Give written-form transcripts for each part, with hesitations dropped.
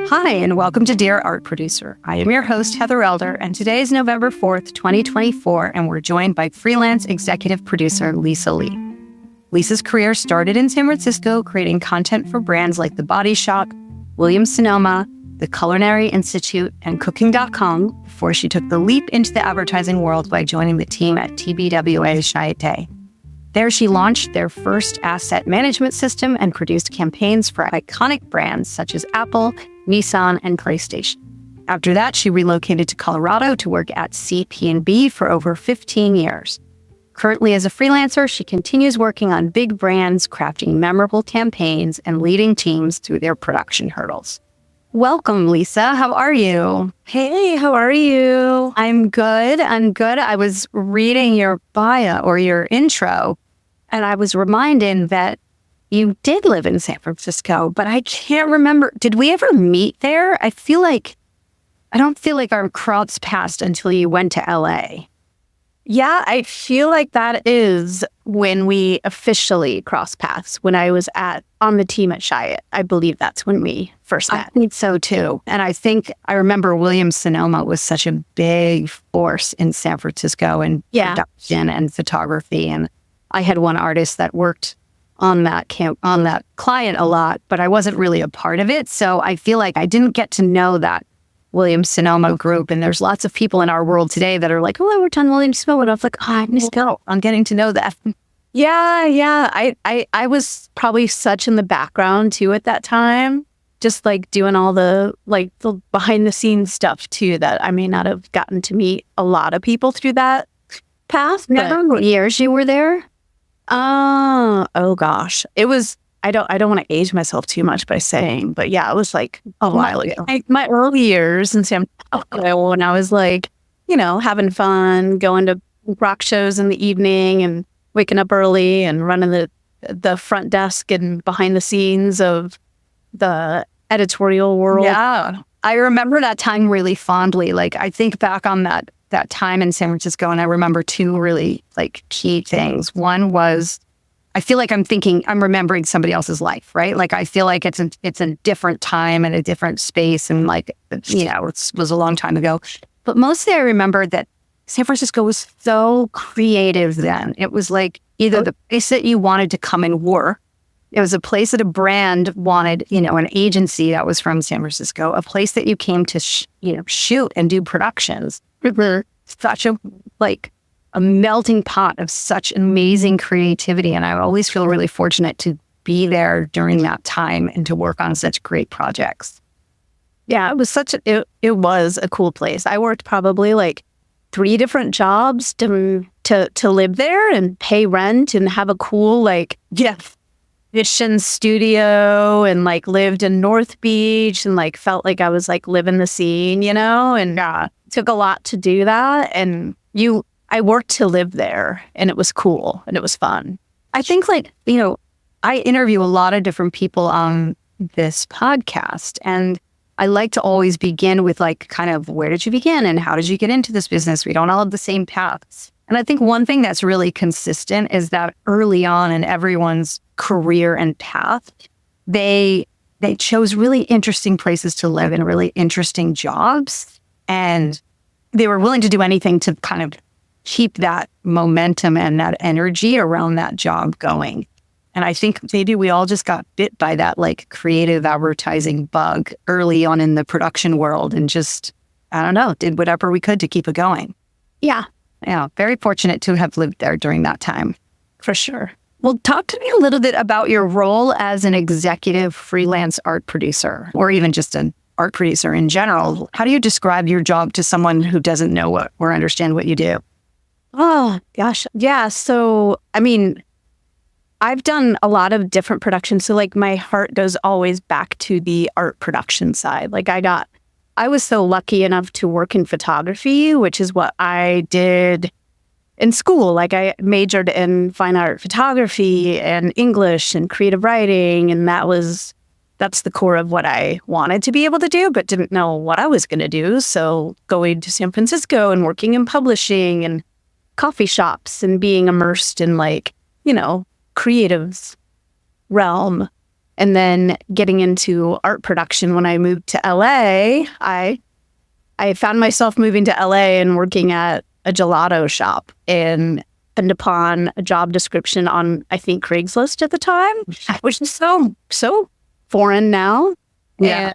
Hi, and welcome to Dear Art Producer. I am your host, Heather Elder, and today is November 4th, 2024, and we're joined by freelance executive producer Lisa Lee. Lisa's career started in San Francisco, creating content for brands like The Body Shop, Williams-Sonoma, the Culinary Institute, and Cooking.com before she took the leap into the advertising world by joining the team at TBWA Chiat. There, she launched their first asset management system and produced campaigns for iconic brands such as Apple, Nissan, and PlayStation. After that, she relocated to Colorado to work at CP&amp for over 15 years. Currently, as a freelancer, she continues working on big brands, crafting memorable campaigns, and leading teams through their production hurdles. Welcome, Lisa. How are you? Hey, how are you? I'm good. I was reading your bio or your intro, and I was reminded that you did live in San Francisco, but I can't remember. Did we ever meet there? I don't feel like our cross passed until you went to LA. Yeah, I feel like that is when we officially crossed paths, when I was on the team at Chiat. I believe that's when we first met. I think so too. And I remember Williams-Sonoma was such a big force in San Francisco and production and photography. And I had one artist that worked on that client a lot, but I wasn't really a part of it. So I feel like I didn't get to know that Williams-Sonoma group. And there's lots of people in our world today that are like, oh, I worked on Williams-Sonoma. And I was like, I missed out on getting to know that. Yeah. I was probably such in the background too at that time, just like doing all the behind the scenes stuff too, that I may not have gotten to meet a lot of people through that path. Remember what years you were there? Oh gosh. It was, I don't want to age myself too much by saying, but yeah, it was like a while ago. My early years in San Francisco when I was like, having fun, going to rock shows in the evening and waking up early and running the front desk and behind the scenes of the editorial world. Yeah. I remember that time really fondly. Like, I think back on that time in San Francisco, and I remember two really key things. One was, I feel like I'm remembering somebody else's life, right? Like, I feel like it's a different time and a different space, and it was a long time ago. But mostly I remember that San Francisco was so creative then. It was like either the place that you wanted to come and work. It was a place that a brand wanted, an agency that was from San Francisco, a place that you came to, shoot and do productions. Such a melting pot of such amazing creativity. And I always feel really fortunate to be there during that time and to work on such great projects. Yeah, it was it was a cool place. I worked probably 3 different jobs to live there and pay rent and have a cool mission studio and lived in North Beach and felt like I was living the scene, and took a lot to do that. And I worked to live there, and it was cool and it was fun. I think I interview a lot of different people on this podcast, and I like to always begin with kind of where did you begin and how did you get into this business? We don't all have the same paths. And I think one thing that's really consistent is that early on in everyone's career and path, they chose really interesting places to live and really interesting jobs. And they were willing to do anything to kind of keep that momentum and that energy around that job going. And I think maybe we all just got bit by that creative advertising bug early on in the production world and just, I don't know, did whatever we could to keep it going. Yeah. Yeah, very fortunate to have lived there during that time. For sure. Well, talk to me a little bit about your role as an executive freelance art producer, or even just an art producer in general. How do you describe your job to someone who doesn't know what or understand what you do? Oh, gosh. Yeah. So, I've done a lot of different productions. So my heart goes always back to the art production side. I was so lucky enough to work in photography, which is what I did in school. I majored in fine art photography and English and creative writing. And that's the core of what I wanted to be able to do, but didn't know what I was going to do. So going to San Francisco and working in publishing and coffee shops and being immersed in creatives realm And then getting into art production when I moved to LA, I found myself moving to LA and working at a gelato shop and upon a job description on, I think, Craigslist at the time, which is so foreign now. Yeah.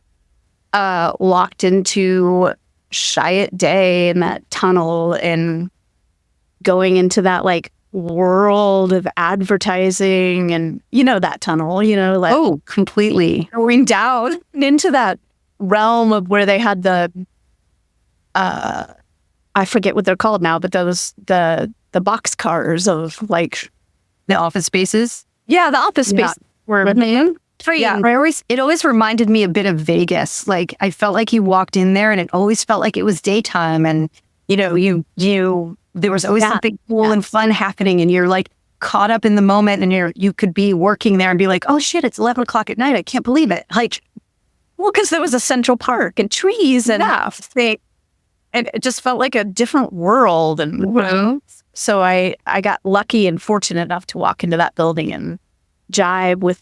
And walked into Chiat Day in that tunnel and going into that like world of advertising and, that tunnel, like Oh, completely. going down into that realm of where they had the, I forget what they're called now, but those, the box cars of like The office spaces. the office space were Yeah, it always reminded me a bit of Vegas. Like I felt like you walked in there and it always felt like it was daytime, and there was always something cool and fun happening, and you're like caught up in the moment, and you could be working there and be like, oh shit, it's 11 o'clock at night. I can't believe it. Like, well, because there was a Central Park and trees and and it just felt like a different world. And so I got lucky and fortunate enough to walk into that building and jive with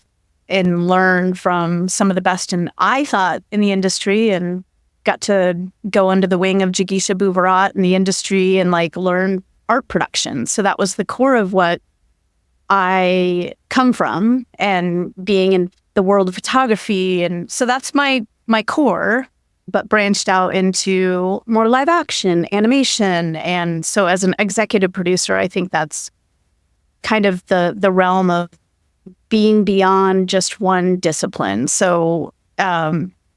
and learn from some of the best, and I thought, in the industry, and got to go under the wing of Jigisha Bouvarat in the industry and like learn art production. So that was the core of what I come from, and being in the world of photography. And so that's my core, but branched out into more live action, animation. And so as an executive producer, I think that's kind of the realm of being beyond just one discipline. So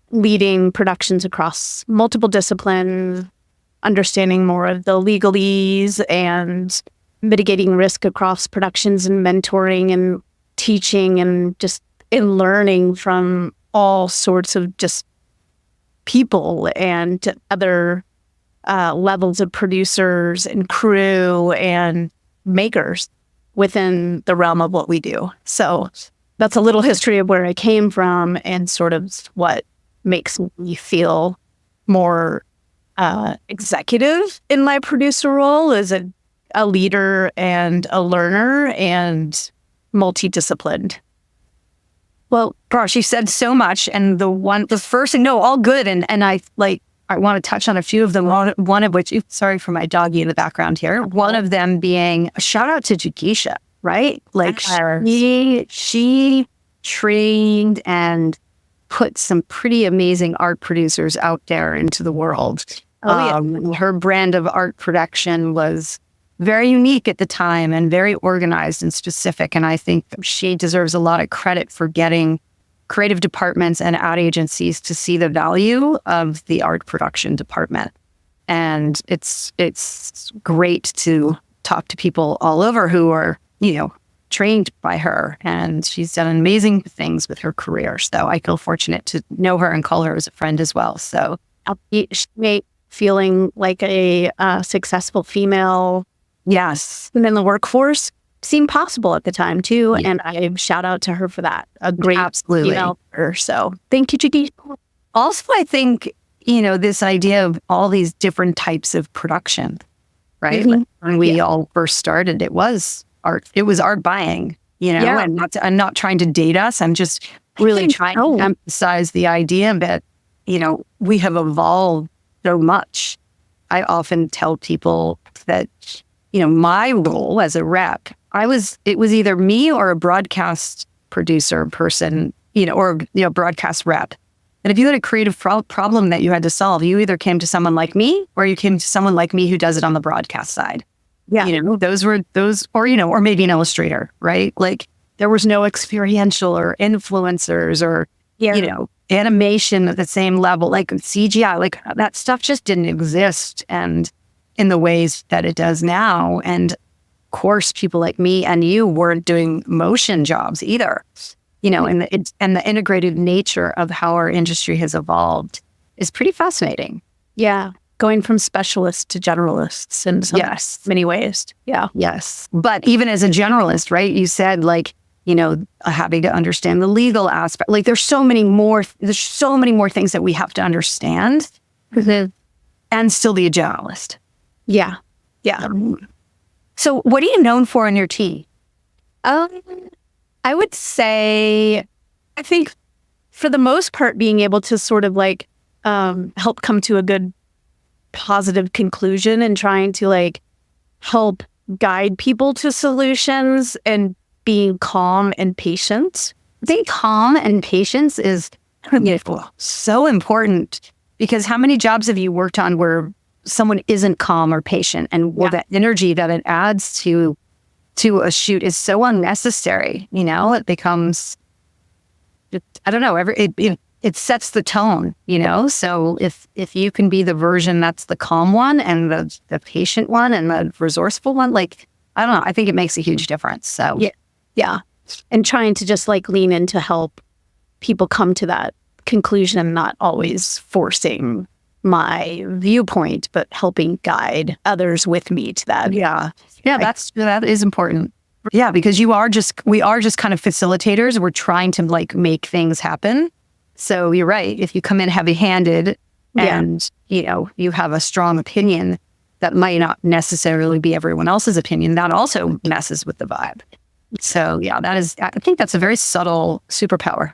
leading productions across multiple disciplines, understanding more of the legalese and mitigating risk across productions, and mentoring and teaching, and just in learning from all sorts of just people and other levels of producers and crew and makers within the realm of what we do. So that's a little history of where I came from and sort of what makes me feel more executive in my producer role as a leader and a learner and multidisciplined. well, gosh, you said so much, and the first thing, no, all good, and I want to touch on a few of them. One of which, sorry for my doggy in the background here. One of them being a shout out to Jigisha, right? Like she trained and put some pretty amazing art producers out there into the world. Her brand of art production was very unique at the time and very organized and specific. And I think she deserves a lot of credit for getting creative departments and ad agencies to see the value of the art production department. And it's great to talk to people all over who are, trained by her. And she's done amazing things with her career. So I feel fortunate to know her and call her as a friend as well. So she made feeling like a successful female yes, in the workforce seemed possible at the time too. Yeah. And I shout out to her for that. A great absolutely. female. So thank you, Jiggy. Also, I think, this idea of all these different types of production, right? Mm-hmm. Like when we all first started, it was art. It was art buying, and I'm not trying to date us. I'm just really trying to emphasize the idea that, we have evolved so much. I often tell people that, my role as a rep, it was either me or a broadcast producer person, or broadcast rep. And if you had a creative problem that you had to solve, you either came to someone like me or you came to someone like me who does it on the broadcast side. Yeah. Or maybe an illustrator, right? Like there was no experiential or influencers or, animation at the same level, like CGI, like that stuff just didn't exist and in the ways that it does now. And of course, people like me and you weren't doing motion jobs either. And the integrated nature of how our industry has evolved is pretty fascinating. Yeah. Going from specialists to generalists in many ways. Yeah. Yes. But even as a generalist, right, you said having to understand the legal aspect, like there's so many more things that we have to understand and still be a generalist. Yeah. Yeah. So what are you known for in your tea? I would say I think for the most part, being able to sort of like help come to a good positive conclusion and trying to like help guide people to solutions and being calm and patient. Being calm and patience is so important, because how many jobs have you worked on where someone isn't calm or patient, and that energy that it adds to a shoot is so unnecessary. It becomes, I don't know, it sets the tone, So if you can be the version that's the calm one and the patient one and the resourceful one, like, I don't know, I think it makes a huge difference. So yeah. And trying to just like lean in to help people come to that conclusion and not always forcing my viewpoint, but helping guide others with me to that. Yeah, that is important. Yeah, because we are just kind of facilitators. We're trying to like make things happen. So you're right. If you come in heavy-handed and, you have a strong opinion that might not necessarily be everyone else's opinion, that also messes with the vibe. So I think that's a very subtle superpower.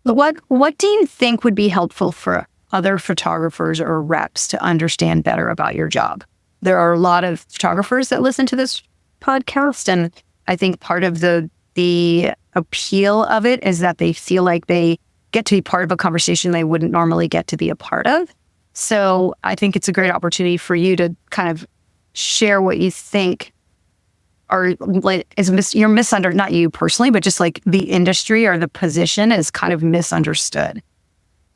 What do you think would be helpful for other photographers or reps to understand better about your job? There are a lot of photographers that listen to this podcast, and I think part of the appeal of it is that they feel like they get to be part of a conversation they wouldn't normally get to be a part of. So I think it's a great opportunity for you to kind of share what you think you're misunderstood, not you personally, but just like the industry or the position is kind of misunderstood.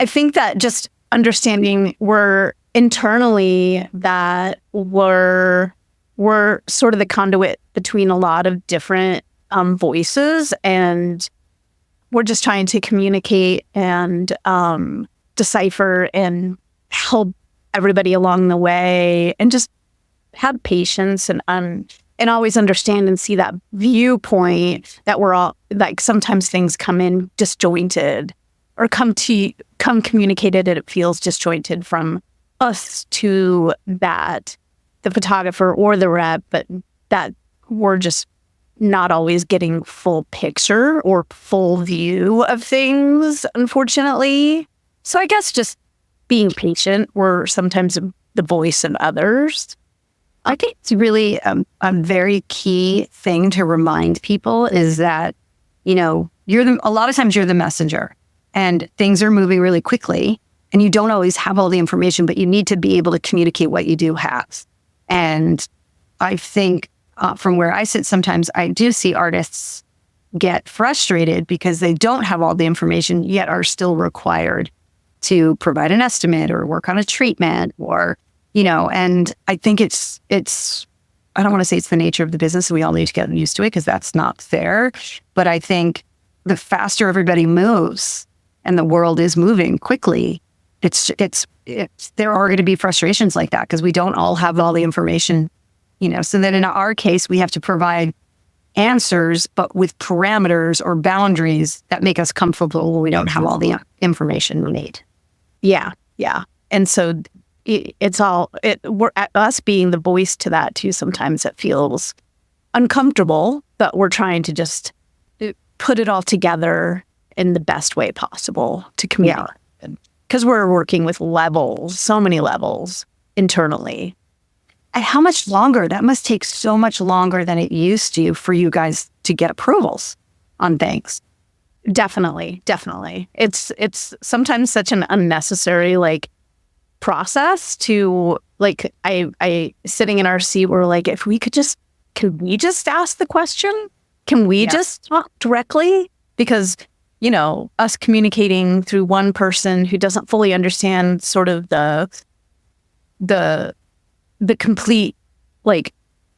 I think that just understanding we're internally that we're sort of the conduit between a lot of different voices, and we're just trying to communicate and decipher and help everybody along the way, and just have patience and always understand and see that viewpoint that we're all like, sometimes things come in disjointed or come communicated and it feels disjointed from us to the photographer or the rep, but that we're just not always getting full picture or full view of things, unfortunately. So I guess just being patient, we're sometimes the voice of others. I think it's really a very key thing to remind people is that, a lot of times you're the messenger and things are moving really quickly and you don't always have all the information, but you need to be able to communicate what you do have. And I think from where I sit, sometimes I do see artists get frustrated because they don't have all the information yet are still required to provide an estimate or work on a treatment or and I think it's, I don't want to say it's the nature of the business. We all need to get used to it because that's not fair. But I think the faster everybody moves and the world is moving quickly, there are going to be frustrations like that because we don't all have all the information, so that in our case, we have to provide answers, but with parameters or boundaries that make us comfortable when we don't have all the information we need. Yeah. And so we're us being the voice to that too. Sometimes it feels uncomfortable, but we're trying to just put it all together in the best way possible to communicate. Because we're working with so many levels internally. And how much longer? That must take so much longer than it used to for you guys to get approvals on things. Definitely. It's sometimes such an unnecessary process to I sitting in our seat, we're like, if we could can we just ask the question? Can we just talk directly? Because, us communicating through one person who doesn't fully understand sort of the complete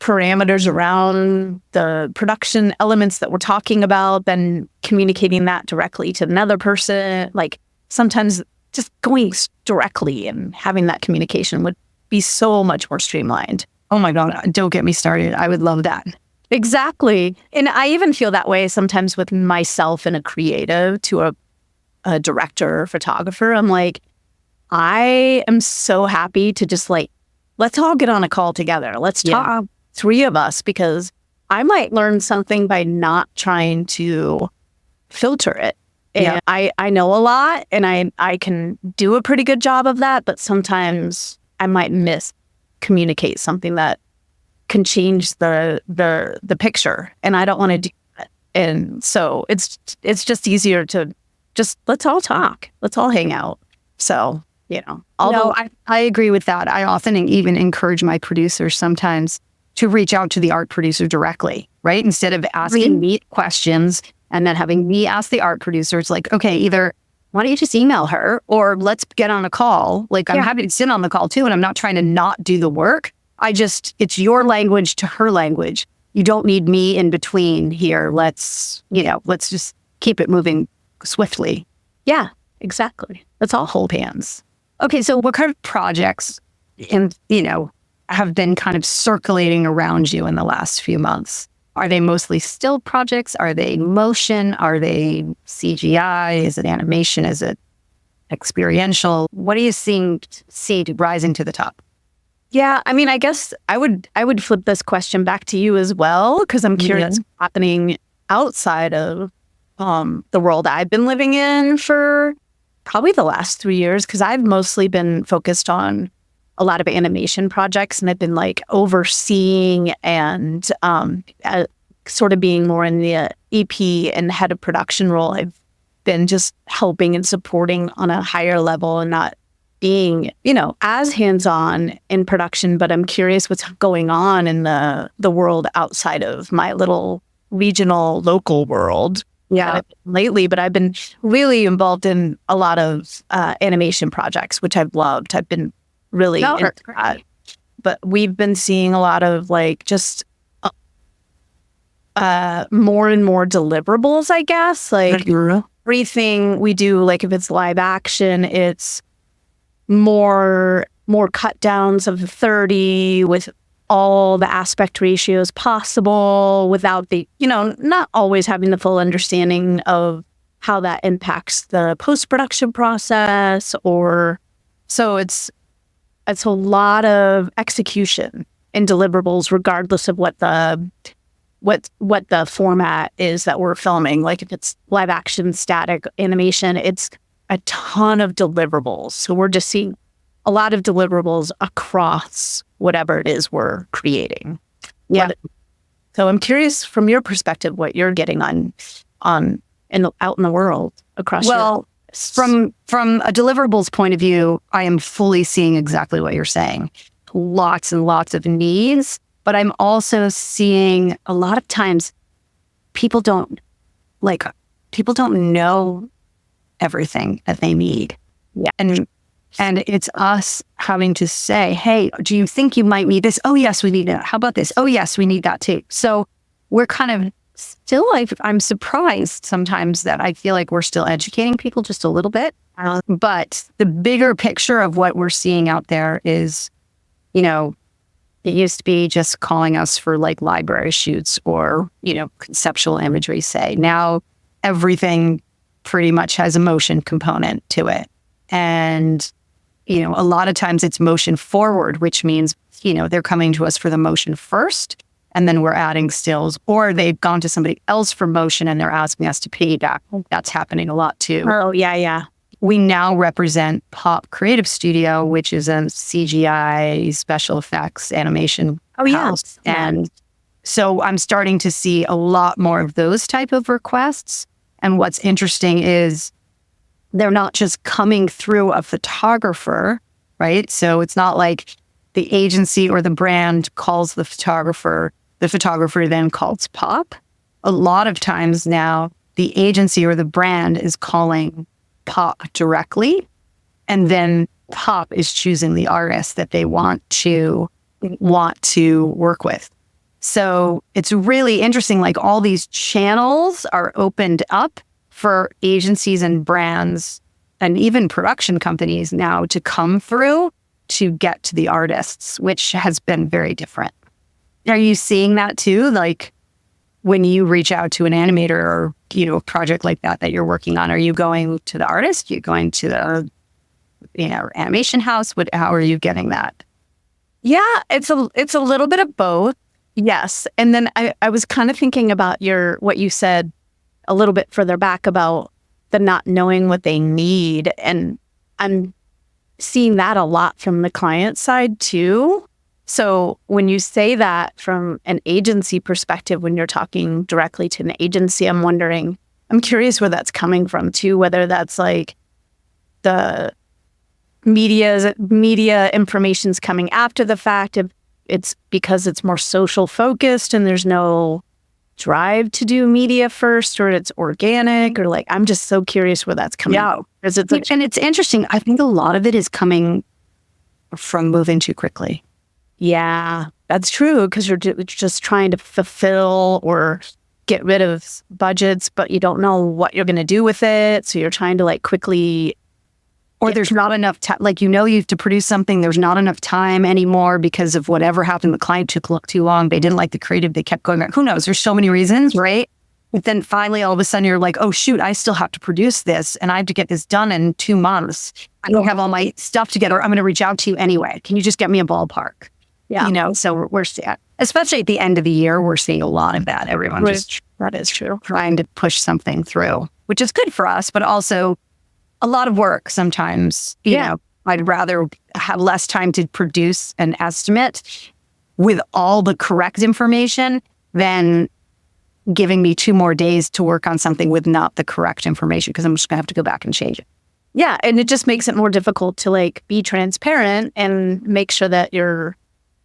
parameters around the production elements that we're talking about, then communicating that directly to another person, sometimes just going directly and having that communication would be so much more streamlined. Oh my God, don't get me started. I would love that. Exactly. And I even feel that way sometimes with myself and a creative to a director or photographer. I'm like, I am so happy to just let's all get on a call together. Let's talk, three of us, because I might learn something by not trying to filter it. And I know a lot and I can do a pretty good job of that, but sometimes I might miscommunicate something that can change the picture, and I don't want to do that. And so it's just easier to just let's all talk, let's all hang out. So, although I agree with that. I often even encourage my producers sometimes to reach out to the art producer directly, right? Instead of asking me questions and then having me ask the art producer. It's like, okay, either why don't you just email her, or let's get on a call. Like, I'm happy to sit on the call too, and I'm not trying to not do the work. It's your language to her language. You don't need me in between here. Let's just keep it moving swiftly. Yeah, exactly. Let's all hold hands. Okay, so what kind of projects have been kind of circulating around you in the last few months? Are they mostly still projects? Are they motion? Are they CGI? Is it animation? Is it experiential? What are you see rising to the top? Yeah, I mean, I guess I would flip this question back to you as well, because I'm curious what's happening outside of the world I've been living in for probably the last 3 years, because I've mostly been focused on a lot of animation projects, and I've been like overseeing and sort of being more in the EP and head of production role. I've been just helping and supporting on a higher level and not being, as hands-on in production, but I'm curious what's going on in the world outside of my little regional local world. Lately, but I've been really involved in a lot of animation projects, which I've loved. I've been really into that. But we've been seeing a lot of like just more and more deliverables, I guess. Like everything we do, like if it's live action, it's more cut downs of 30 with all the aspect ratios possible without the, not always having the full understanding of how that impacts the post-production process. Or so it's a lot of execution and deliverables, regardless of what the format is that we're filming. Like if it's live action, static animation, it's a ton of deliverables. So we're just seeing a lot of deliverables across whatever it is we're creating. Yeah. So I'm curious from your perspective what you're getting out in the world across. Well, from a deliverables point of view, I am fully seeing exactly what you're saying. Lots and lots of needs, but I'm also seeing a lot of times people don't know everything that they need. Yeah. And it's us having to say, hey, do you think you might need this? Oh, yes, we need that. How about this? Oh, yes, we need that too. So we're kind of still, I'm surprised sometimes that I feel like we're still educating people just a little bit. But the bigger picture of what we're seeing out there is, it used to be just calling us for like library shoots or, conceptual imagery, say. Now everything pretty much has a motion component to it. And a lot of times it's motion forward, which means, they're coming to us for the motion first, and then we're adding stills, or they've gone to somebody else for motion and they're asking us to piggyback. That's happening a lot too. Oh, yeah. We now represent Pop Creative Studio, which is a CGI special effects animation house. And so I'm starting to see a lot more of those type of requests. And what's interesting is they're not just coming through a photographer, right? So it's not like the agency or the brand calls the photographer then calls Pop. A lot of times now, the agency or the brand is calling Pop directly, and then Pop is choosing the artist that they want to work with. So it's really interesting, like all these channels are opened up for agencies and brands and even production companies now to come through to get to the artists, which has been very different. Are you seeing that too? Like when you reach out to an animator or, a project like that you're working on, are you going to the artist? Are you going to the, animation house? How are you getting that? Yeah, it's a little bit of both. Yes. And then I was kind of thinking about what you said a little bit further back about the not knowing what they need. And I'm seeing that a lot from the client side too. So when you say that from an agency perspective, when you're talking directly to an agency, I'm curious where that's coming from too, whether that's like the media information's coming after the fact, if it's because it's more social focused and there's no drive to do media first, or it's organic, or like, I'm just so curious where that's coming out. And it's interesting. I think a lot of it is coming from moving too quickly. Yeah, that's true, because you're just trying to fulfill or get rid of budgets, but you don't know what you're going to do with it. So you're trying to like quickly... Or there's not enough time. Like, you have to produce something. There's not enough time anymore because of whatever happened. The client took too long. They didn't like the creative. They kept going back. Who knows? There's so many reasons, right? But then finally, all of a sudden, you're like, oh, shoot, I still have to produce this. And I have to get this done in 2 months. I don't have all my stuff together. I'm going to reach out to you anyway. Can you just get me a ballpark? Yeah. So we're especially at the end of the year, we're seeing a lot of that. Everyone that is true. Trying to push something through, which is good for us, but also a lot of work sometimes. You know, I'd rather have less time to produce an estimate with all the correct information than giving me 2 more days to work on something with not the correct information, because I'm just going to have to go back and change it. Yeah. And it just makes it more difficult to like be transparent and make sure that you're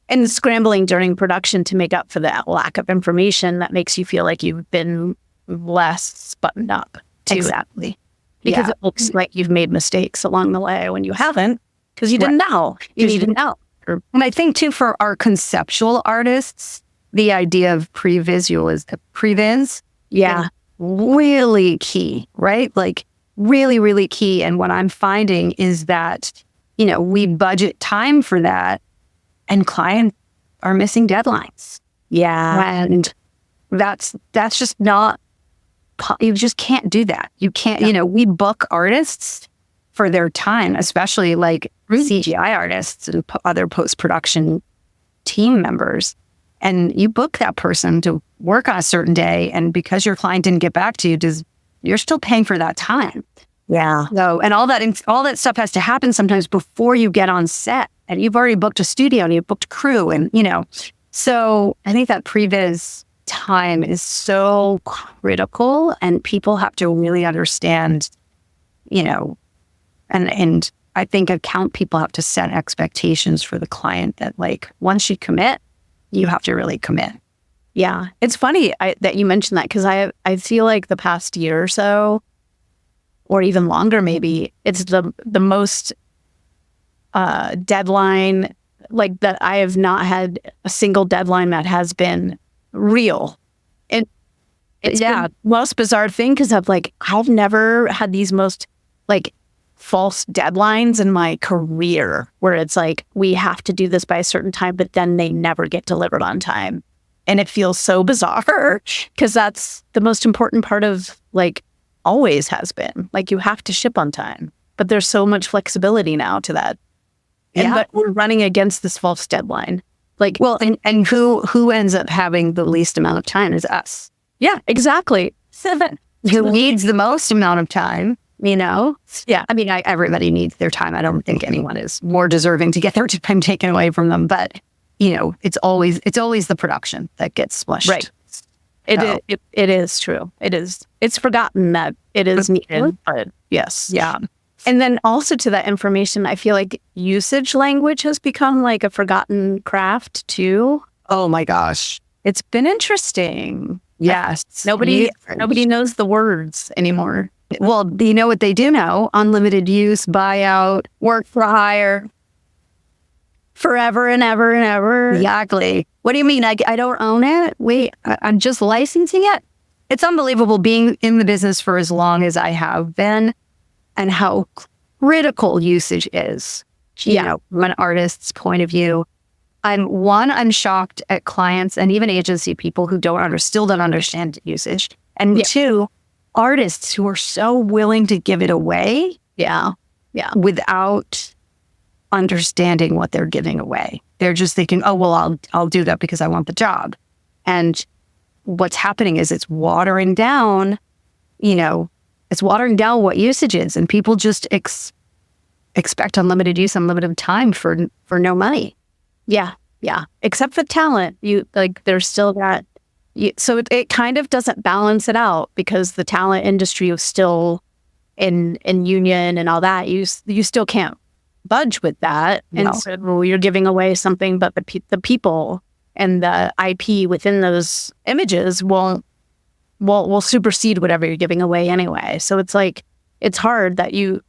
and scrambling during production to make up for that lack of information that makes you feel like you've been less buttoned up. Exactly. Because it looks like you've made mistakes along the way when you haven't, because you didn't know. You didn't know. And I think too, for our conceptual artists, the idea of previs is really key, right? Like really, really key. And what I'm finding is that, we budget time for that and clients are missing deadlines. Yeah. And that's just not, you just can't do that. You can't, we book artists for their time, especially like CGI artists and other post-production team members. And you book that person to work on a certain day. And because your client didn't get back to you, you're still paying for that time. Yeah. So, and all that stuff has to happen sometimes before you get on set. And you've already booked a studio and you've booked crew and, so I think that previs time is so critical, and people have to really understand, and I think account people have to set expectations for the client that like, once you commit, you have to really commit. Yeah. It's funny that you mentioned that, because I feel like the past year or so, or even longer maybe, it's the most deadline, like that I have not had a single deadline that has been real. And it's been the most bizarre thing, because I've never had these most like false deadlines in my career where it's like, we have to do this by a certain time, but then they never get delivered on time. And it feels so bizarre, because that's the most important part of like always has been. Like, you have to ship on time, but there's so much flexibility now to that. But we're running against this false deadline. Like, well, and who ends up having the least amount of time is us. Yeah, exactly. Who needs the most amount of time, Yeah. I mean, everybody needs their time. I don't think anyone is more deserving to get their time taken away from them. But, it's always the production that gets smushed. Right. It is true. It is. It's forgotten that it is needed. But yes. Yeah. And then also to that information, I feel like usage language has become like a forgotten craft too. Oh my gosh. It's been interesting. Yes. Nobody knows the words anymore. Well, you know what they do know? Unlimited use, buyout, work for hire. Forever and ever and ever. Exactly. What do you mean? I don't own it? Wait, I'm just licensing it? It's unbelievable being in the business for as long as I have been, and how critical usage is, from an artist's point of view. I'm shocked at clients and even agency people who still don't understand usage. And 2, artists who are so willing to give it away. Yeah. Without understanding what they're giving away. They're just thinking, oh, well, I'll do that because I want the job. And what's happening is it's watering down, it's watering down what usage is, and people just expect unlimited use, unlimited time for no money. Yeah. Yeah. Except for talent. There's still that. So it kind of doesn't balance it out because the talent industry is still in union and all that. You still can't budge with that. No. And so you're giving away something, but the people and the IP within those images will supersede whatever you're giving away anyway. So it's like, it's hard that you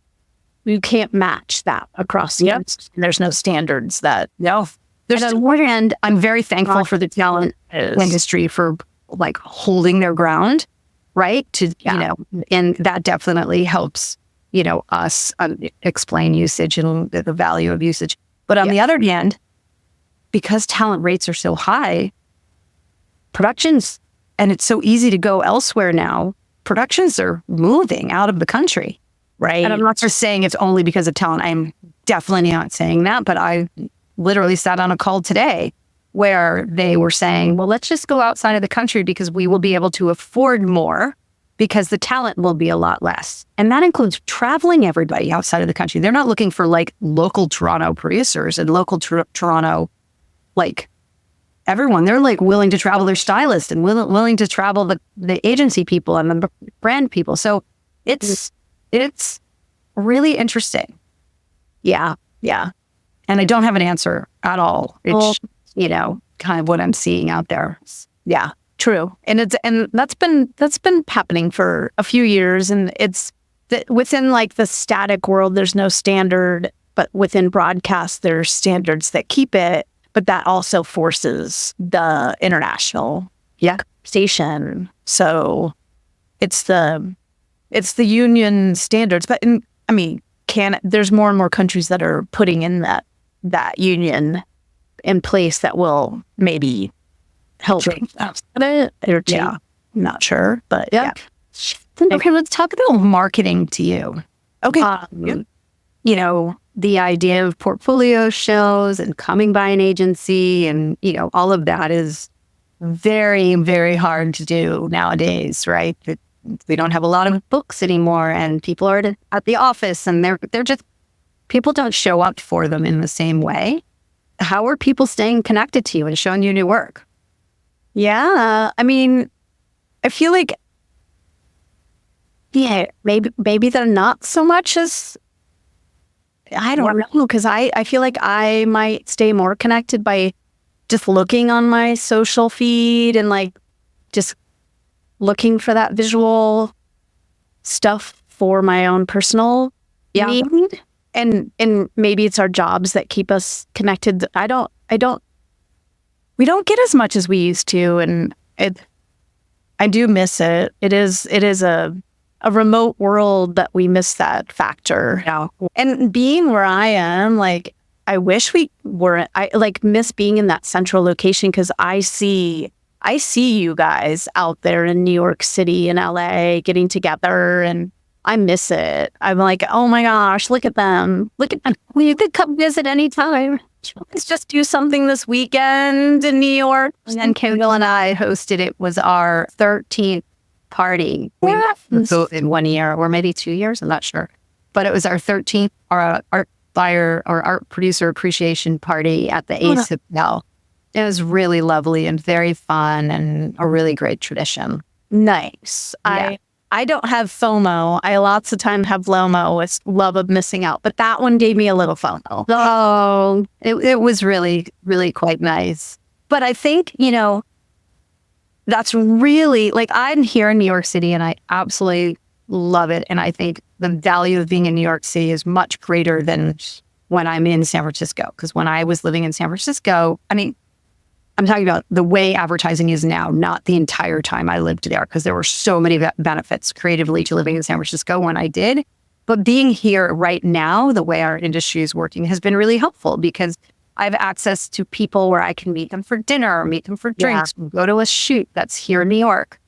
can't match that across. Yep. There's no standards that. No. There's on one hand, I'm very thankful for the talent industry for like holding their ground, right? And that definitely helps, us explain usage and the value of usage. But on the other hand, because talent rates are so high, productions, and it's so easy to go elsewhere now, productions are moving out of the country. Right. And I'm not just saying it's only because of talent. I'm definitely not saying that, but I literally sat on a call today where they were saying, well, let's just go outside of the country because we will be able to afford more because the talent will be a lot less. And that includes traveling everybody outside of the country. They're not looking for like local Toronto producers and local Toronto, like everyone. They're like willing to travel their stylist and willing to travel the agency people and the brand people. So it's really interesting. Yeah. Yeah. And I don't have an answer at all. It's, kind of what I'm seeing out there. Yeah, true. And that's been happening for a few years. And it's within like the static world, there's no standard, but within broadcast, there's standards that keep it. But that also forces the international station. So it's the union standards. But there's more and more countries that are putting in that union in place that will maybe help it or change. Yeah. I'm not sure, but yeah. Okay, let's talk about marketing to you. Okay. The idea of portfolio shows and coming by an agency and, all of that is very, very hard to do nowadays, right? We don't have a lot of books anymore and people are at the office and they're just, people don't show up for them in the same way. How are people staying connected to you and showing you new work? Yeah. I feel like, maybe they're not so much as, I don't know, because I feel like I might stay more connected by just looking on my social feed and like just looking for that visual stuff for my own personal need. And maybe it's our jobs that keep us connected. We don't get as much as we used to, and I do miss it. It is a remote world that we miss that factor. Yeah. And being where I am, like I wish we were. I like miss being in that central location because I see you guys out there in New York City and LA getting together, and I miss it. I'm like, oh my gosh, look at them. Look at them. Well, you could come visit anytime. Let's just do something this weekend in New York. And then Kendall and I hosted, it was our 13th party. So in 1 year or maybe 2 years, I'm not sure. But it was our 13th art buyer or art producer appreciation party at the Ace Hotel. It was really lovely and very fun and a really great tradition. Nice. Yeah. I don't have FOMO. I lots of time have LOMO with love of missing out, but that one gave me a little FOMO. Oh, it was really, really quite nice. But I think, that's really, like, I'm here in New York City and I absolutely love it. And I think the value of being in New York City is much greater than when I'm in San Francisco. Because when I was living in San Francisco, I'm talking about the way advertising is now, not the entire time I lived there, because there were so many benefits creatively to living in San Francisco when I did. But being here right now, the way our industry is working has been really helpful because I have access to people where I can meet them for dinner or meet them for drinks, go to a shoot that's here in New York.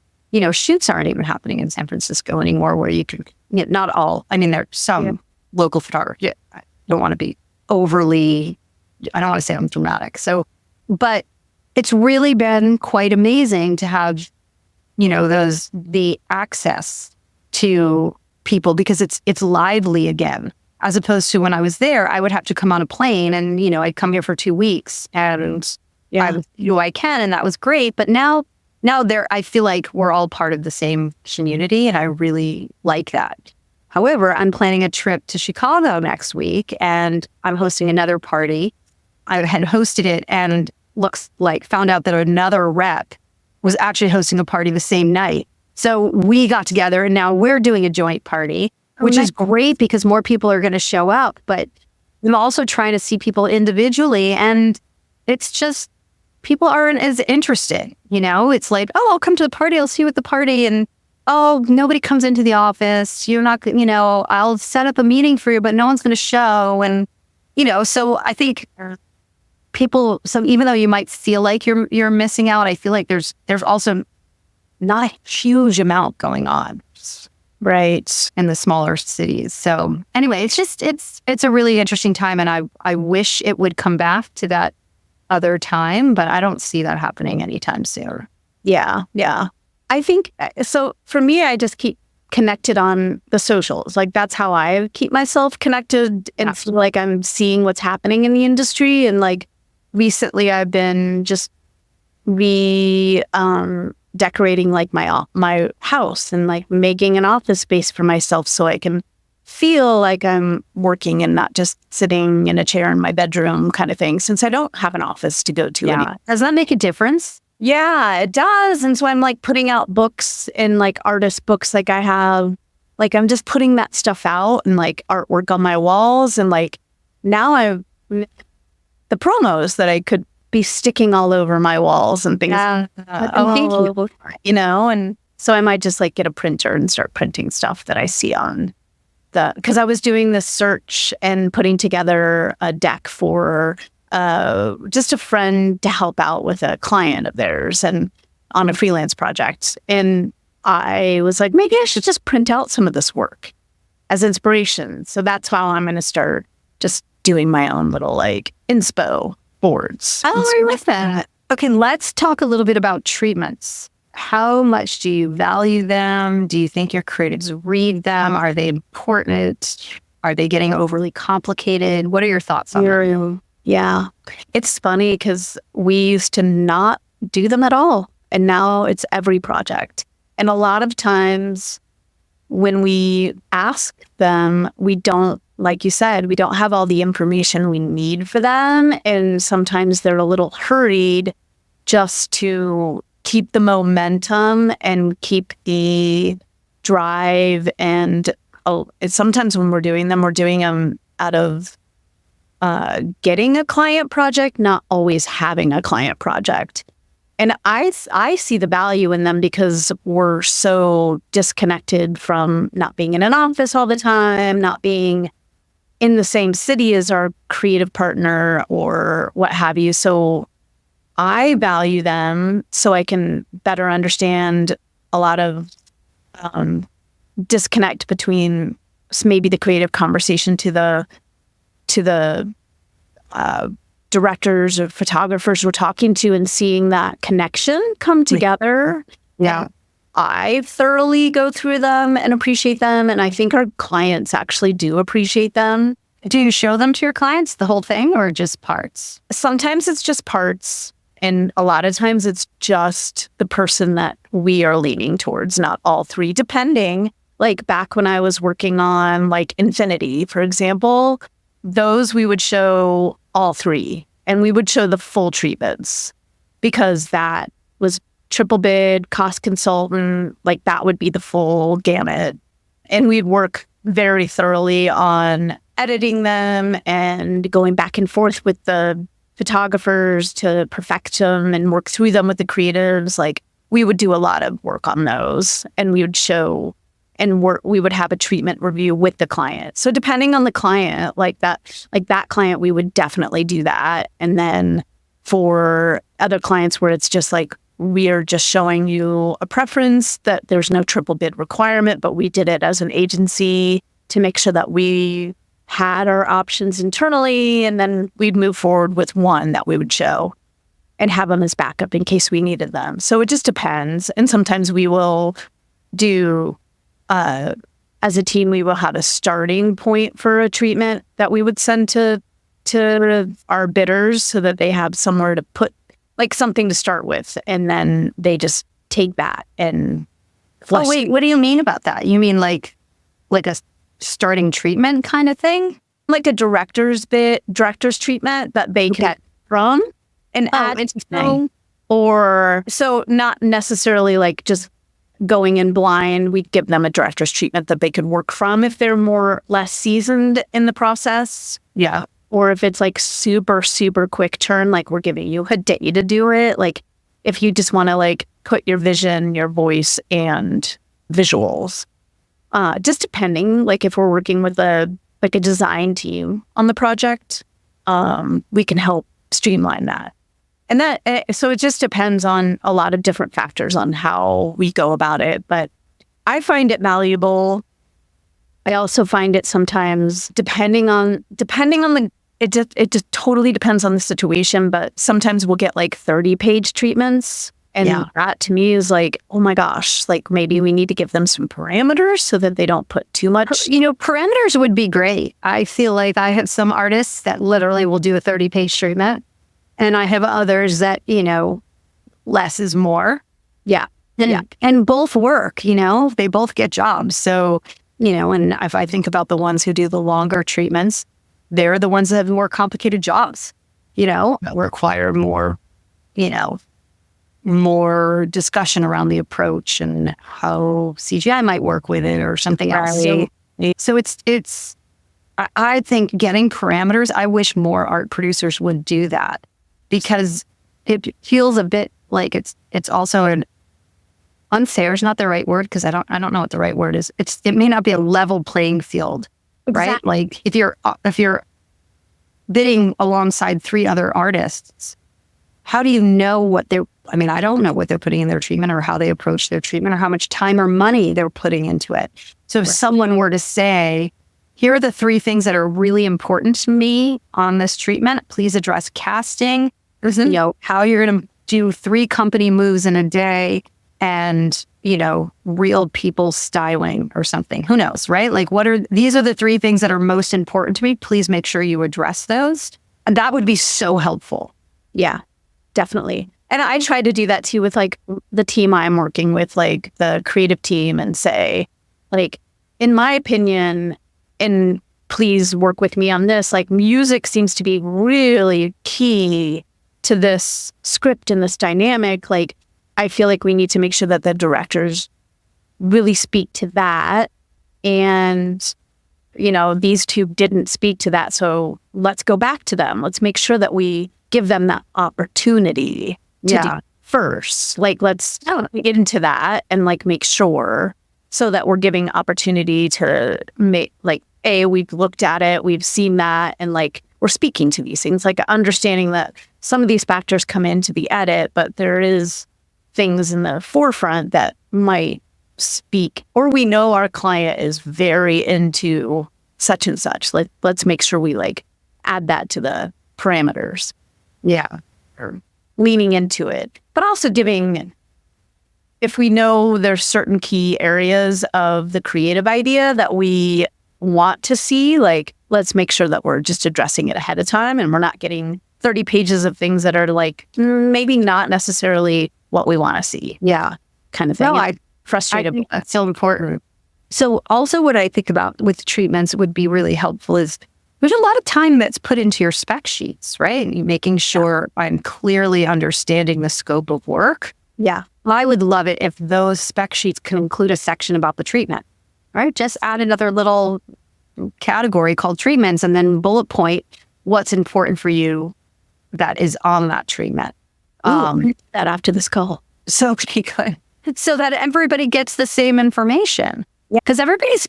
Shoots aren't even happening in San Francisco anymore where you can, not all. There's some local photography. I don't want to be overly, I don't want to say I'm dramatic. But it's really been quite amazing to have, the access to people because it's lively again. As opposed to when I was there, I would have to come on a plane and, I'd come here for 2 weeks and I would do what I can, and that was great. But now I feel like we're all part of the same community, and I really like that. However, I'm planning a trip to Chicago next week, and I'm hosting another party. I had hosted it and found out that another rep was actually hosting a party the same night. So we got together, and now we're doing a joint party, which is great because more people are going to show up. But I'm also trying to see people individually, and it's just people aren't as interested. It's like, oh, I'll come to the party, I'll see you at the party, and oh, nobody comes into the office. You're not, I'll set up a meeting for you, but no one's going to show. And so I think people. So even though you might feel like you're missing out, I feel like there's also not a huge amount going on. Right. In the smaller cities. So anyway, it's a really interesting time. And I wish it would come back to that other time, but I don't see that happening anytime soon. Yeah. Yeah. I think, so for me, I just keep connected on the socials. Like that's how I keep myself connected and feel like I'm seeing what's happening in the industry. And like recently I've been just decorating like my house and like making an office space for myself so I can feel like I'm working and not just sitting in a chair in my bedroom kind of thing, since I don't have an office to go to anymore. Does that make a difference? Yeah, it does. And so I'm like putting out books and like artist books like I have, like I'm just putting that stuff out and like artwork on my walls. And like now the promos that I could be sticking all over my walls and things. And so I might just like get a printer and start printing stuff that I see on because I was doing this search and putting together a deck for just a friend to help out with a client of theirs and on a freelance project. And I was like, maybe I should just print out some of this work as inspiration. So that's how I'm going to start just doing my own little like inspo boards. Oh, I love that. Okay, let's talk a little bit about treatments. How much do you value them? Do you think your creatives read them? Are they important? Are they getting overly complicated? What are your thoughts on them? Yeah. It's funny because we used to not do them at all. And now it's every project. And a lot of times when we ask them, we don't, like you said, we don't have all the information we need for them. And sometimes they're a little hurried just to keep the momentum and keep the drive. And sometimes when we're doing them out of getting a client project, not always having a client project. And I see the value in them because we're so disconnected from not being in an office all the time, not being in the same city as our creative partner or what have you. So I value them so I can better understand a lot of disconnect between maybe the creative conversation to the directors or photographers we're talking to and seeing that connection come together. Yeah. I thoroughly go through them and appreciate them. And I think our clients actually do appreciate them. Do you show them to your clients, the whole thing, or just parts? Sometimes it's just parts. And a lot of times it's just the person that we are leaning towards, not all three, depending. Like back when I was working on like Infinity, for example, those we would show all three and we would show the full treatments because that was triple bid, cost consultant, like that would be the full gamut. And we'd work very thoroughly on editing them and going back and forth with the photographers to perfect them and work through them with the creatives. Like we would do a lot of work on those and we would show and we would have a treatment review with the client. So depending on the client, like that client, we would definitely do that. And then for other clients where it's just like, we are just showing you a preference that there's no triple bid requirement, but we did it as an agency to make sure that we had our options internally. And then we'd move forward with one that we would show and have them as backup in case we needed them. So it just depends. And sometimes we will do as a team, we will have a starting point for a treatment that we would send to our bidders so that they have somewhere to put, like something to start with. And then they just take that and flush. Oh, wait, what do you mean about that? You mean like a starting treatment kind of thing? Like a director's treatment that they can get from and add to, or so not necessarily like just going in blind. We'd give them a director's treatment that they could work from if they're less seasoned in the process. Yeah. Or if it's like super, super quick turn, like we're giving you a day to do it. Like if you just want to like put your vision, your voice and visuals, just depending, like if we're working with a design team on the project, we can help streamline that. And so it just depends on a lot of different factors on how we go about it. But I find it valuable. I also find it sometimes depending on it just totally depends on the situation. But sometimes we'll get like 30-page treatments. And that to me is like, oh my gosh, like maybe we need to give them some parameters so that they don't put too much. Parameters would be great. I feel like I have some artists that literally will do a 30-page treatment. And I have others that, less is more. Yeah. And both work, they both get jobs. So, and if I think about the ones who do the longer treatments, they're the ones that have more complicated jobs, that require more, more discussion around the approach and how CGI might work with it or something else. So it's, I think getting parameters, I wish more art producers would do that. Because it feels a bit like it's also unfair is not the right word, because I don't know what the right word is. It may not be a level playing field, right? Exactly. Like if you're bidding alongside 3 other artists, how do you know I don't know what they're putting in their treatment or how they approach their treatment or how much time or money they're putting into it. So if someone were to say, here are the 3 things that are really important to me on this treatment, please address casting, how you're going to do 3 company moves in a day and, real people styling or something. Who knows, right? Like these are the 3 things that are most important to me. Please make sure you address those. And that would be so helpful. Yeah, definitely. And I try to do that too with like the team I'm working with, like the creative team, and say, like, in my opinion, and please work with me on this, like music seems to be really key to this script and this dynamic. Like, I feel like we need to make sure that the directors really speak to that. And, these 2 didn't speak to that. So let's go back to them. Let's make sure that we give them that opportunity to do first. Like, let's get into that and like make sure so that we're giving opportunity to make like, we've looked at it, we've seen that, and like we're speaking to these things, like understanding that some of these factors come into the edit, but there is things in the forefront that might speak, or we know our client is very into such and such. Let's make sure we like add that to the parameters. Yeah. Or leaning into it, but also giving, if we know there's certain key areas of the creative idea that we want to see, like, let's make sure that we're just addressing it ahead of time and we're not getting 30 pages of things that are like maybe not necessarily what we want to see. Yeah. Kind of thing. No, I think that's so important. So also what I think about with treatments would be really helpful is there's a lot of time that's put into your spec sheets, right? And making sure I'm clearly understanding the scope of work. Yeah. I would love it if those spec sheets could include a section about the treatment, right? Just add another little category called treatments and then bullet point what's important for you that is on that treatment. That after this call. So good. So that everybody gets the same information. Because everybody's,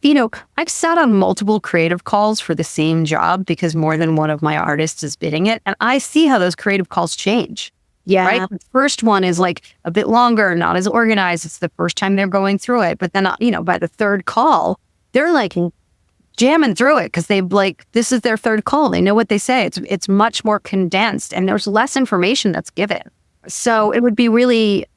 I've sat on multiple creative calls for the same job because more than one of my artists is bidding it. And I see how those creative calls change. Yeah. Right. The first one is like a bit longer, not as organized. It's the first time they're going through it. But then, by the 3rd call, they're like jamming through it because they this is their 3rd call. They know what they say. It's much more condensed and there's less information that's given. So it would be really,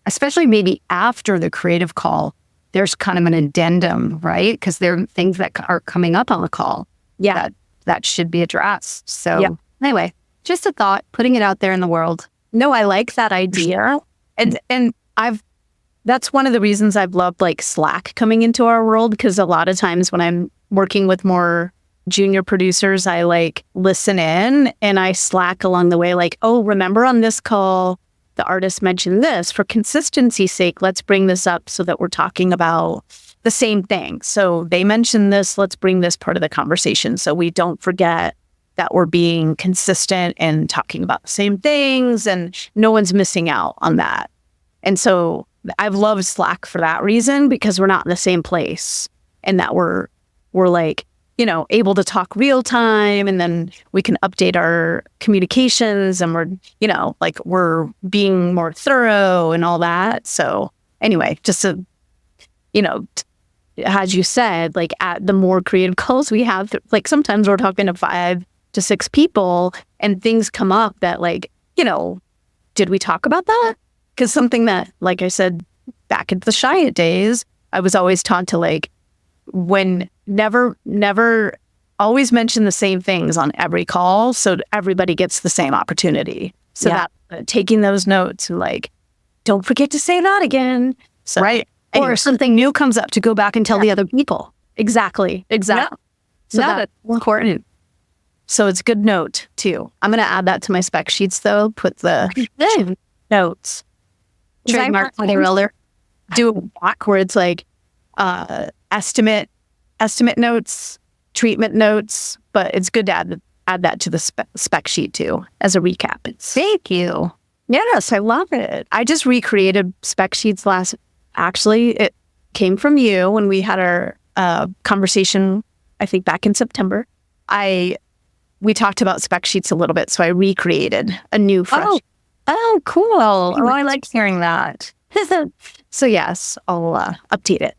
especially maybe after the creative call, there's kind of an addendum, right? Because there are things that are coming up on the call that should be addressed. So anyway, just a thought, putting it out there in the world. No, I like that idea. And that's one of the reasons I've loved like Slack coming into our world, because a lot of times when I'm working with more junior producers, I like listen in and I Slack along the way, like, oh, remember on this call, the artist mentioned this. For consistency's sake, let's bring this up so that we're talking about the same thing. So they mentioned this, let's bring this part of the conversation so we don't forget that we're being consistent and talking about the same things and no one's missing out on that. And so I've loved Slack for that reason, because we're not in the same place and that we're like, you know, able to talk real time, and then we can update our communications, and we're, you know, like we're being more thorough and all that. So anyway, just to, you know, as you said, like at the more creative calls we have, like sometimes we're talking to 5 to 6 people and things come up that like, you know, did we talk about that? Because something that, like I said, back in the Chiat days, I was always taught to like, when never always mention the same things on every call so everybody gets the same opportunity. So that taking those notes and like, don't forget to say that again. So, right. Anyway. Or if something new comes up, to go back and tell the other people. Exactly. So that's important. So it's a good note too. I'm going to add that to my spec sheets though. Put the notes. Trademark Heather. Do a block where it's like estimate notes, treatment notes, but it's good to add that to the spec sheet too as a recap. Thank you. Yes, I love it. I just recreated spec sheets actually, it came from you when we had our conversation, I think back in September. We talked about spec sheets a little bit, so I recreated a new fresh. Oh, cool. Oh, I like hearing that. So yes, I'll update it.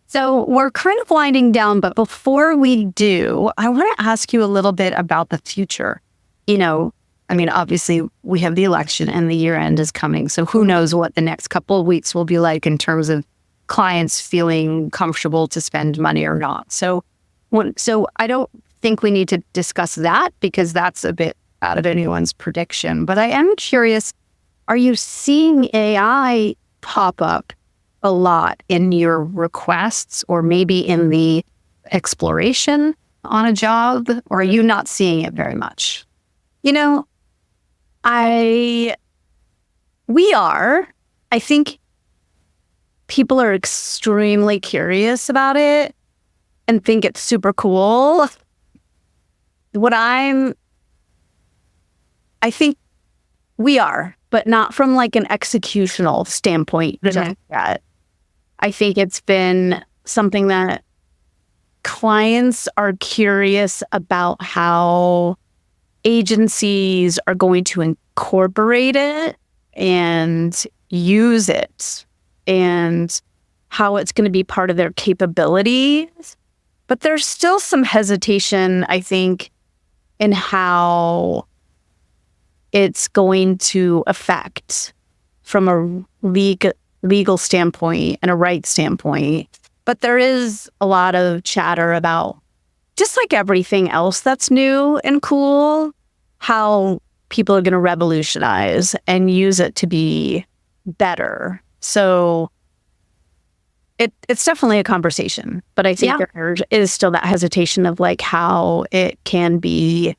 So we're kind of winding down, but before we do, I want to ask you a little bit about the future. You know, I mean, obviously we have the election and the year end is coming. So who knows what the next couple of weeks will be like in terms of clients feeling comfortable to spend money or not. So I don't think we need to discuss that because that's a bit out of anyone's prediction. But I am curious, are you seeing AI pop up a lot in your requests or maybe in the exploration on a job, or are you not seeing it very much? You know, we are. I think people are extremely curious about it and think it's super cool. I think we are, but not from like an executional standpoint just yet. I think it's been something that clients are curious about how agencies are going to incorporate it and use it and how it's going to be part of their capabilities. But there's still some hesitation, I think, in how it's going to affect from a legal standpoint and a rights standpoint. But there is a lot of chatter about, just like everything else that's new and cool, how people are going to revolutionize and use it to be better. So it's definitely a conversation, but I think there is still that hesitation of like how it can be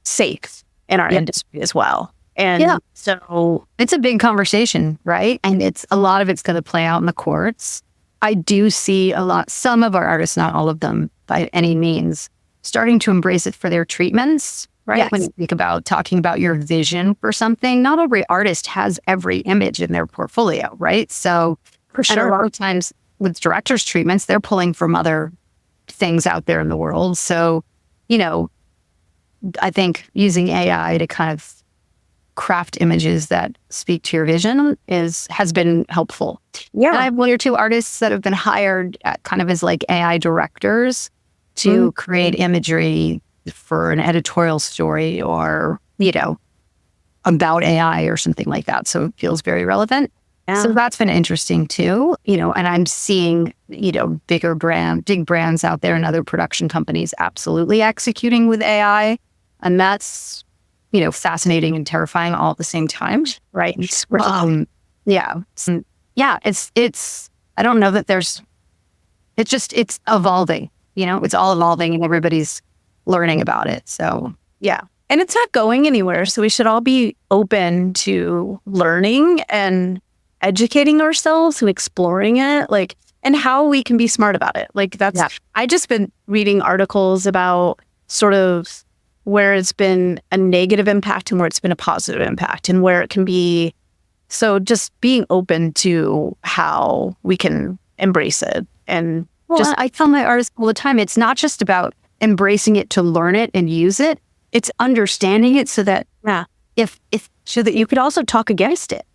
safe in our industry as well. And so it's a big conversation, right? And a lot of it's going to play out in the courts. I do see some of our artists, not all of them by any means, starting to embrace it for their treatments, right? Yes. When you think about talking about your vision for something, not every artist has every image in their portfolio, right? So for sure, and a lot of times with directors' treatments, they're pulling from other things out there in the world. So, you know, I think using AI to kind of craft images that speak to your vision has been helpful. Yeah. And I have 1 or 2 artists that have been hired kind of as like AI directors to create imagery for an editorial story or, you know, about AI or something like that. So it feels very relevant. So that's been interesting too, and I'm seeing, big brands out there and other production companies absolutely executing with AI. And that's, fascinating and terrifying all at the same time. Right. Yeah. Yeah. It's, I don't know that it's evolving, it's all evolving and everybody's learning about it. So, yeah. And it's not going anywhere. So we should all be open to learning and educating ourselves and exploring it, and how we can be smart about it. I just been reading articles about sort of where it's been a negative impact and where it's been a positive impact and where it can be. So just being open to how we can embrace it. And I tell my artists all the time, it's not just about embracing it to learn it and use it. It's understanding it so that so that you could also talk against it,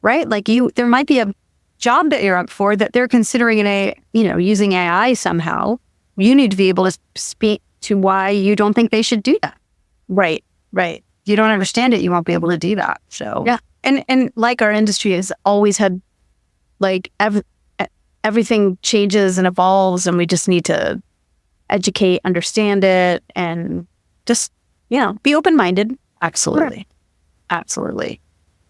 right? There might be a job that you're up for that they're considering using AI somehow. You need to be able to speak to why you don't think they should do that. Right. If you don't understand it, you won't be able to do that. So yeah, and our industry has always had everything changes and evolves, and we just need to educate, understand it, and just be open-minded. Absolutely.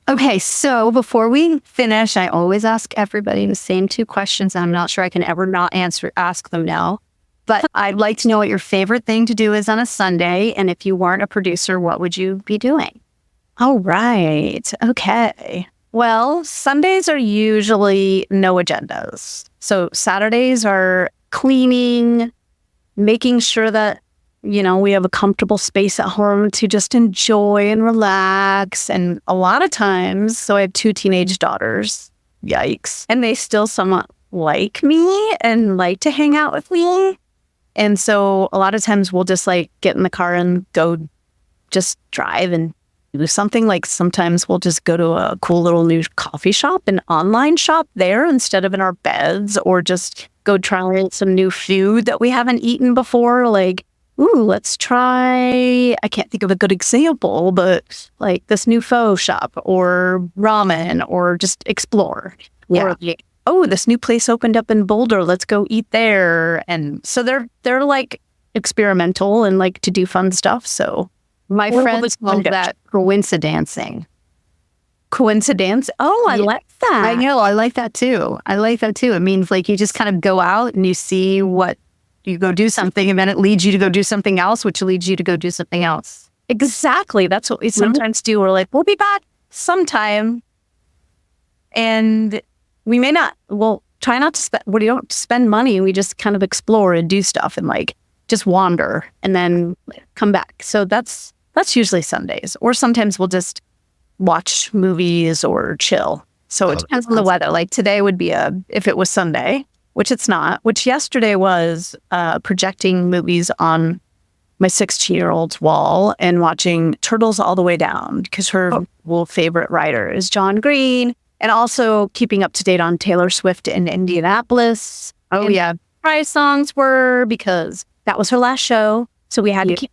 Okay, so before we finish, I always ask everybody the same 2 questions. I'm not sure I can ever not ask them now. But I'd like to know what your favorite thing to do is on a Sunday. And if you weren't a producer, what would you be doing? All right. Okay. Well, Sundays are usually no agendas. So Saturdays are cleaning, making sure that, we have a comfortable space at home to just enjoy and relax. And a lot of times, so I have 2 teenage daughters. Yikes. And they still somewhat like me and like to hang out with me. And so a lot of times we'll just get in the car and go just drive and do something. Sometimes we'll just go to a cool little new coffee shop, an online shop there instead of in our beds, or just go try some new food that we haven't eaten before. Let's try, I can't think of a good example, but this new pho shop or ramen, or just explore. Yeah. Or this new place opened up in Boulder. Let's go eat there. And so they're experimental and like to do fun stuff. So my friends call that coincidencing. Coincidence? Oh, I like that. I know. I like that too. It means you just kind of go out and you see what you go do something, and then it leads you to go do something else, which leads you to go do something else. Exactly. That's what we sometimes do. We're we'll be back sometime. And we may not, try not to spend, we don't spend money. We just kind of explore and do stuff and just wander and then come back. So that's usually Sundays. Or sometimes we'll just watch movies or chill. So it depends on the weather. Today would be if it was Sunday, which it's not, which yesterday was projecting movies on my 16-year-old's wall and watching Turtles All the Way Down, because her favorite writer is John Green. And also keeping up to date on Taylor Swift in Indianapolis. Oh, yeah. Surprise songs were, because that was her last show. So we had to keep.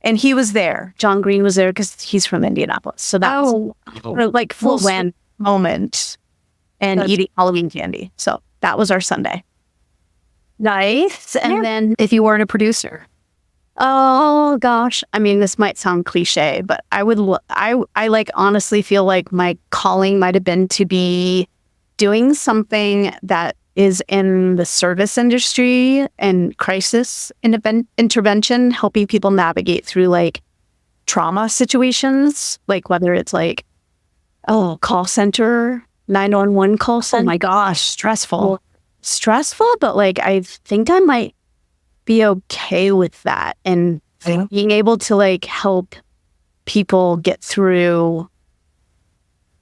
And he was there. John Green was there because he's from Indianapolis. So that was full win moment, and eating Halloween candy. So that was our Sunday. Nice. And then if you weren't a producer? Oh gosh. I mean, this might sound cliche, but I honestly feel like my calling might have been to be doing something that is in the service industry and crisis intervention, helping people navigate through trauma situations, whether it's call center, 911 call center. Oh my gosh, stressful. But I think I might be okay with that, and being able to help people get through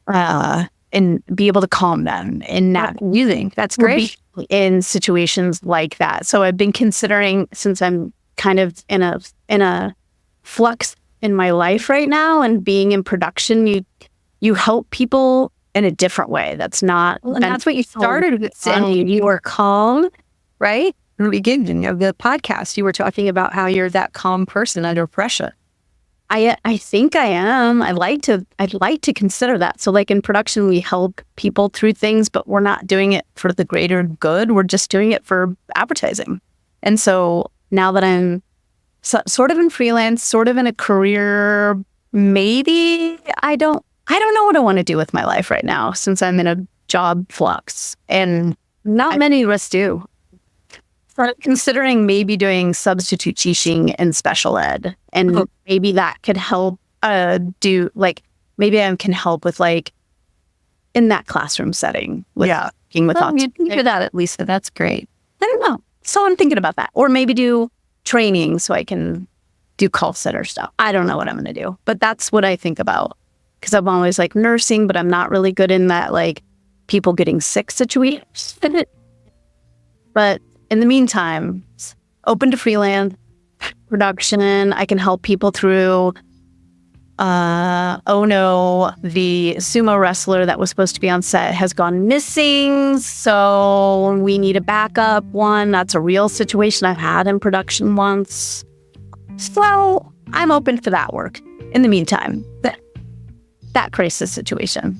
and be able to calm them and not using. That's great in situations like that. So I've been considering, since I'm kind of in a flux in my life right now, and being in production, you help people in a different way. That's not, and that's what you started with saying. You were calm, right? In the beginning of the podcast, you were talking about how you're that calm person under pressure. I think I am. I'd like to consider that. So like in production, we help people through things, but we're not doing it for the greater good. We're just doing it for advertising. And so now that I'm sort of in freelance, sort of in a career, maybe I don't know what I want to do with my life right now since I'm in a job flux. And not many of us do. So considering maybe doing substitute teaching in special ed, and maybe that could help maybe I can help with like in that classroom setting with working with you can do that, Lisa. That's great. I don't know. So I'm thinking about that. Or maybe do training so I can do call center stuff. I don't know what I'm going to do, but that's what I think about. Because I'm always like nursing, but I'm not really good in that like people getting sick situation. But in the meantime, open to freelance production. I can help people through, oh no, the sumo wrestler that was supposed to be on set has gone missing. So we need a backup one. That's a real situation I've had in production once. So I'm open for that work. In the meantime, that crisis situation.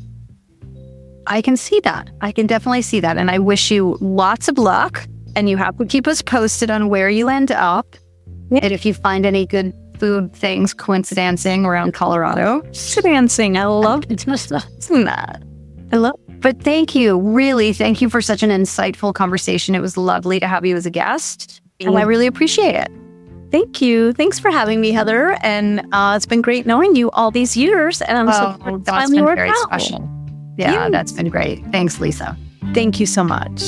I can see that. I can definitely see that. And I wish you lots of luck. And you have to keep us posted on where you end up. Yeah. And if you find any good food things coincidencing around Colorado. Coincidencing. I love it. I love it. But thank you. Really, thank you for such an insightful conversation. It was lovely to have you as a guest. And I really appreciate it. Thank you. Thanks for having me, Heather. And it's been great knowing you all these years. And I'm so that's been very special. Yeah, that's been great. Thanks, Lisa. Thank you so much.